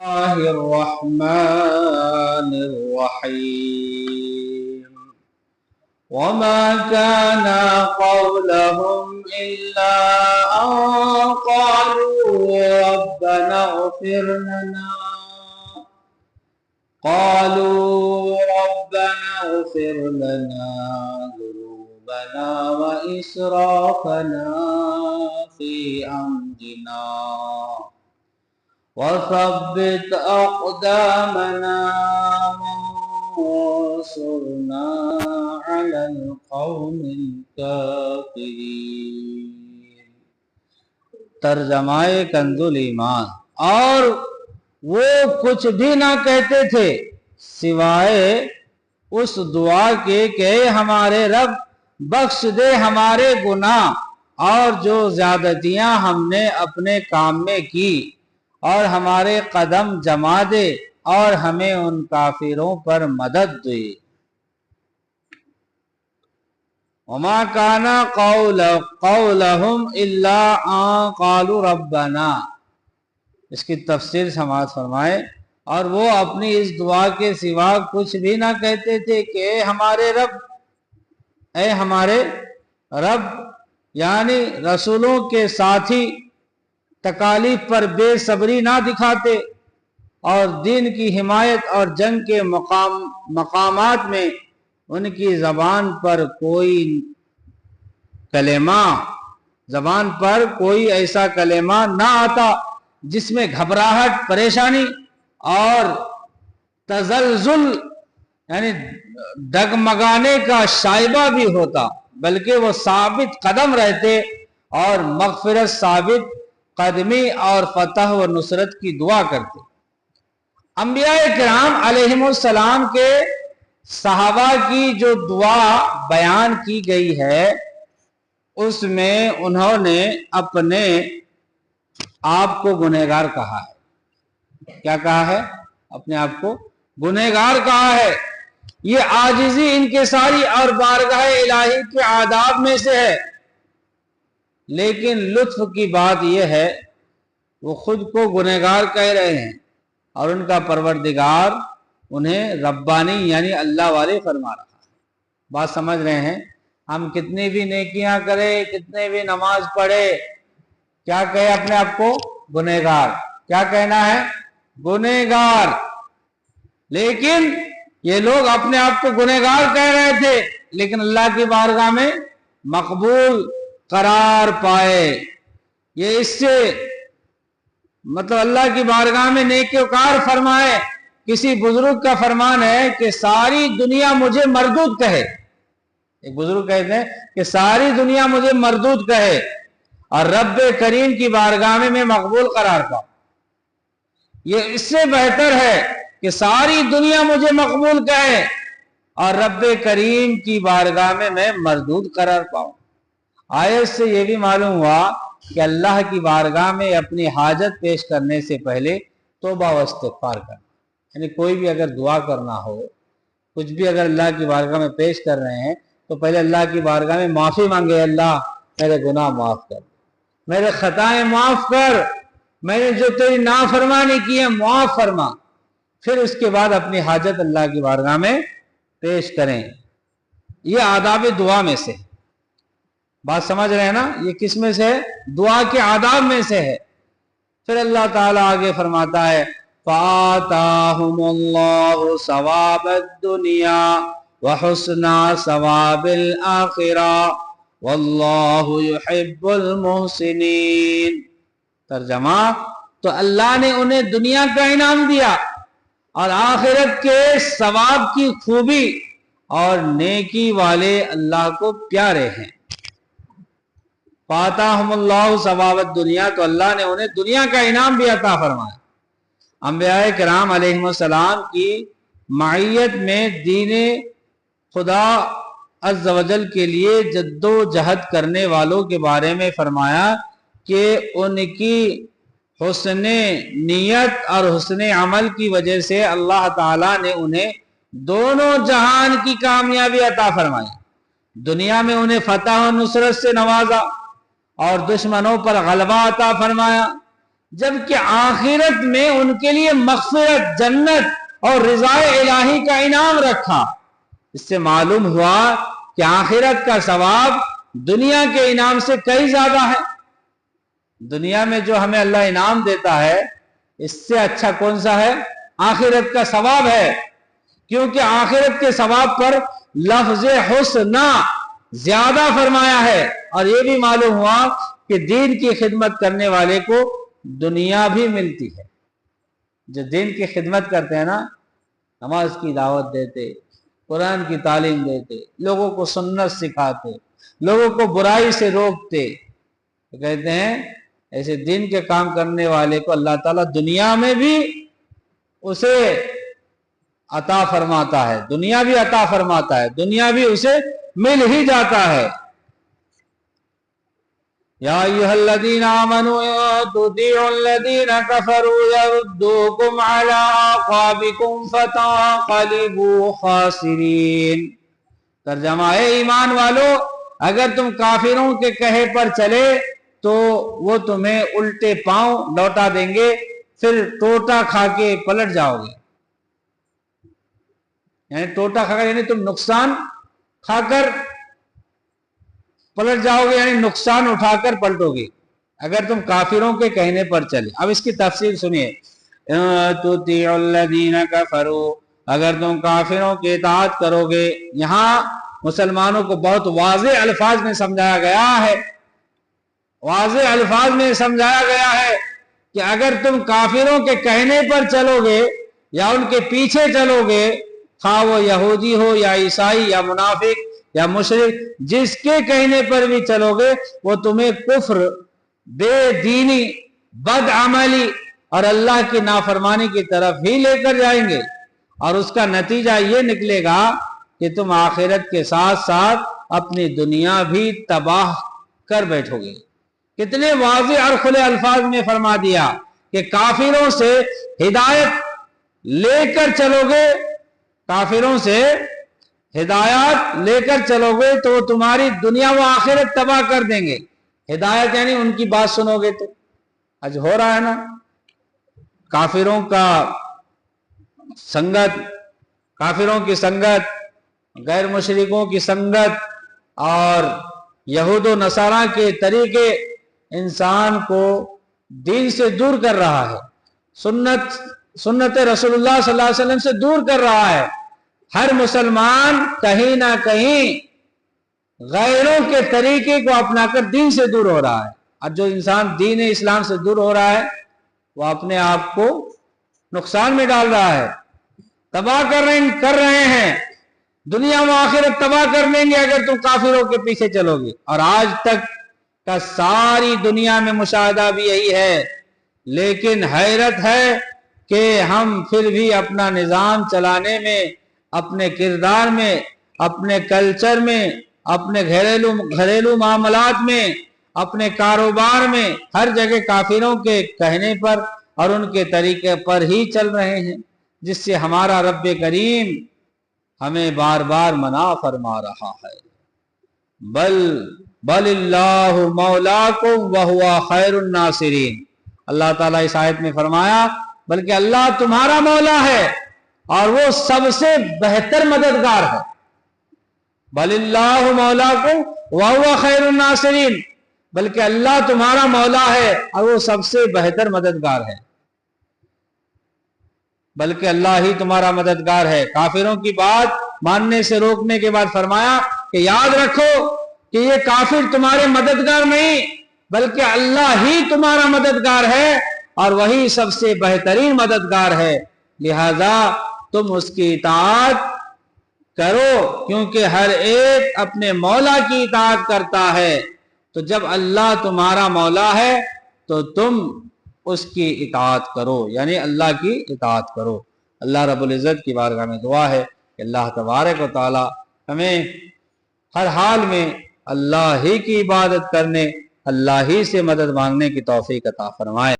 الله الرحمن الرحيم وما كان قولهم إلا أن قالوا ربنا اغفر لنا ذنوبنا وإسرافنا في أمرنا وثبت أقدامنا وانصرنا على القوم الكافرين۔ ترجمہ کنز الایمان۔ اور وہ کچھ بھی نہ کہتے تھے سوائے اس دعا کے کہ اے ہمارے رب بخش دے ہمارے گناہ اور جو زیادتیاں ہم نے اپنے کام میں کی، اور ہمارے قدم جما دے اور ہمیں ان کافروں پر مدد دے۔ وما كان قولهم الا ان قالوا ربنا، اس کی تفسیر سماعت فرمائے، اور وہ اپنی اس دعا کے سوا کچھ بھی نہ کہتے تھے کہ اے ہمارے رب، یعنی رسولوں کے ساتھی تکالیف پر بے صبری نہ دکھاتے اور دین کی حمایت اور جنگ کے مقامات میں ان کی زبان پر کوئی ایسا کلمہ نہ آتا جس میں گھبراہٹ، پریشانی اور تزلزل یعنی ڈگمگانے کا شائبہ بھی ہوتا، بلکہ وہ ثابت قدم رہتے اور مغفرت، ثابت قدمی اور فتح و نصرت کی دعا کرتے۔ انبیاء کرام علیہم السلام کے صحابہ کی جو دعا بیان کی گئی ہے اس میں انہوں نے اپنے آپ کو گنہگار کہا ہے۔ کیا کہا ہے؟ اپنے آپ کو گنہگار کہا ہے۔ یہ عاجزی انکساری اور بارگاہ الہی کے آداب میں سے ہے، لیکن لطف کی بات یہ ہے وہ خود کو گنہگار کہہ رہے ہیں اور ان کا پروردگار انہیں ربانی یعنی اللہ والے فرما رہا ہے۔ بات سمجھ رہے ہیں؟ ہم کتنی بھی نیکیاں کریں، کتنے بھی نماز پڑھے، کیا کہے اپنے آپ کو؟ گنہگار۔ کیا کہنا ہے؟ گنہگار۔ لیکن یہ لوگ اپنے آپ کو گنہگار کہہ رہے تھے لیکن اللہ کی بارگاہ میں مقبول قرار پائے۔ یہ اس سے مطلب اللہ کی بارگاہ میں نیکوکار فرمائے۔ کسی بزرگ کا فرمان ہے کہ ساری دنیا مجھے مردود کہے، ایک بزرگ کہتے ہیں کہ ساری دنیا مجھے مردود کہے اور رب کریم کی بارگاہ میں مقبول قرار پاؤں۔ یہ اس سے بہتر ہے کہ ساری دنیا مجھے مقبول کہے اور رب کریم کی بارگاہ میں مردود قرار پاؤں۔ آیت سے یہ بھی معلوم ہوا کہ اللہ کی بارگاہ میں اپنی حاجت پیش کرنے سے پہلے توبہ و استغفار کرنا، یعنی کوئی بھی اگر دعا کرنا ہو، کچھ بھی اگر اللہ کی بارگاہ میں پیش کر رہے ہیں تو پہلے اللہ کی بارگاہ میں معافی مانگے، اللہ میرے گناہ معاف کر، میرے خطائیں معاف کر، میں نے جو تیری نافرمانی کی ہے معاف فرما، پھر اس کے بعد اپنی حاجت اللہ کی بارگاہ میں پیش کریں۔ یہ آداب دعا میں سے، بات سمجھ رہے ہیں نا؟ یہ کس میں سے ہے؟ دعا کے آداب میں سے ہے۔ پھر اللہ تعالیٰ آگے فرماتا ہے فَآتَاهُمُ اللَّهُ ثَوَابَ الدُّنْيَا وَحُسْنَ ثَوَابِ الْآخِرَةِ وَاللَّهُ يُحِبُّ الْمُحْسِنِينَ۔ ترجمہ، تو اللہ نے انہیں دنیا کا انعام دیا اور آخرت کے ثواب کی خوبی اور نیکی والے اللہ کو پیارے ہیں۔ فَآتَاهُمُ اللَّهُ ثَوَابَ الدُّنْيَا، تو اللہ نے انہیں دنیا کا انعام بھی عطا فرمایا۔ انبیاء کرام علیہم السلام کی معیت میں دین خدا عز و جل کے لیے جد و جہد کرنے والوں کے بارے میں فرمایا کہ ان کی حسن نیت اور حسن عمل کی وجہ سے اللہ تعالیٰ نے انہیں دونوں جہان کی کامیابی عطا فرمائی۔ دنیا میں انہیں فتح و نصرت سے نوازا اور دشمنوں پر غلبہ عطا فرمایا، جبکہ آخرت میں ان کے لیے مغفرت، جنت اور رضا الہی کا انعام رکھا۔ اس سے معلوم ہوا کہ آخرت کا ثواب دنیا کے انعام سے کئی زیادہ ہے۔ دنیا میں جو ہمیں اللہ انعام دیتا ہے اس سے اچھا کون سا ہے؟ آخرت کا ثواب ہے، کیونکہ آخرت کے ثواب پر لفظ حسنہ زیادہ فرمایا ہے۔ اور یہ بھی معلوم ہوا کہ دین کی خدمت کرنے والے کو دنیا بھی ملتی ہے۔ جو دین کی خدمت کرتے ہیں نا، نماز کی دعوت دیتے، قرآن کی تعلیم دیتے، لوگوں کو سنت سکھاتے، لوگوں کو برائی سے روکتے، تو کہتے ہیں ایسے دین کے کام کرنے والے کو اللہ تعالیٰ دنیا میں بھی اسے عطا فرماتا ہے، دنیا بھی عطا فرماتا ہے، دنیا بھی اسے مل ہی جاتا ہے۔ یا ایھا الذین آمنوا تطیعوا الذین کفروا یردوکم علی اعقابکم فتنقلبوا خاسرین۔ ترجمہ ہے، ایمان والو اگر تم کافروں کے کہے پر چلے تو وہ تمہیں الٹے پاؤں لوٹا دیں گے، پھر ٹوٹا کھا کے پلٹ جاؤ گے۔ یعنی ٹوٹا کھا کر یعنی تم نقصان کھا کر پلٹ جاؤ گے، یعنی نقصان اٹھا کر پلٹو گے اگر تم کافروں کے کہنے پر چلے۔ اب اس کی تفصیل سنیے، تطیعوا الذین کفروا، اگر تم کافروں کی اطاعت کرو گے۔ یہاں مسلمانوں کو بہت واضح الفاظ میں سمجھایا گیا ہے، واضح الفاظ میں سمجھایا گیا ہے کہ اگر تم کافروں کے کہنے پر چلو گے یا ان کے پیچھے چلو گے، خواہ وہ یہودی ہو یا عیسائی یا منافق یا مشرک، جس کے کہنے پر بھی چلو گے وہ تمہیں کفر، بے دینی، بد عملی اور اللہ کی نافرمانی کی طرف ہی لے کر جائیں گے، اور اس کا نتیجہ یہ نکلے گا کہ تم آخرت کے ساتھ ساتھ اپنی دنیا بھی تباہ کر بیٹھو گے۔ کتنے واضح اور کھلے الفاظ میں فرما دیا کہ کافروں سے ہدایت لے کر چلو گے، کافروں سے ہدایت لے کر چلو گے تو وہ تمہاری دنیا و آخرت تباہ کر دیں گے۔ ہدایت یعنی ان کی بات سنو گے تو آج ہو رہا ہے نا، کافروں کا سنگت، کافروں کی سنگت، غیر مشرکوں کی سنگت اور یہود و نصارہ کے طریقے انسان کو دین سے دور کر رہا ہے، سنت رسول اللہ صلی اللہ علیہ وسلم سے دور کر رہا ہے۔ ہر مسلمان کہیں نہ کہیں غیروں کے طریقے کو اپنا کر دین سے دور ہو رہا ہے، اور جو انسان دین اسلام سے دور ہو رہا ہے وہ اپنے آپ کو نقصان میں ڈال رہا ہے، تباہ کر رہے ہیں، دنیا و آخرت تباہ کر دیں گے اگر تم کافروں کے پیچھے چلو گے۔ اور آج تک کا ساری دنیا میں مشاہدہ بھی یہی ہے، لیکن حیرت ہے کہ ہم پھر بھی اپنا نظام چلانے میں، اپنے کردار میں، اپنے کلچر میں، اپنے گھریلو معاملات میں، اپنے کاروبار میں ہر جگہ کافروں کے کہنے پر اور ان کے طریقے پر ہی چل رہے ہیں، جس سے ہمارا رب کریم ہمیں بار بار منع فرما رہا ہے۔ بل اللہ مولاکم وہو خیر الناصرین۔ اللہ تعالیٰ اس آیت میں فرمایا بلکہ اللہ تمہارا مولا ہے اور وہ سب سے بہتر مددگار ہے۔ بل اللہ مولاکم وہو خیر الناصرین، بلکہ اللہ تمہارا مولا ہے اور وہ سب سے بہتر مددگار ہے، بلکہ اللہ ہی تمہارا مددگار ہے۔ کافروں کی بات ماننے سے روکنے کے بعد فرمایا کہ یاد رکھو کہ یہ کافر تمہارے مددگار نہیں بلکہ اللہ ہی تمہارا مددگار ہے اور وہی سب سے بہترین مددگار ہے، لہذا تم اس کی اطاعت کرو، کیونکہ ہر ایک اپنے مولا کی اطاعت کرتا ہے۔ تو جب اللہ تمہارا مولا ہے تو تم اس کی اطاعت کرو، یعنی اللہ کی اطاعت کرو۔ اللہ رب العزت کی بارگاہ میں دعا ہے کہ اللہ تبارک و تعالی ہمیں ہر حال میں اللہ ہی کی عبادت کرنے، اللہ ہی سے مدد مانگنے کی توفیق عطا فرمائے۔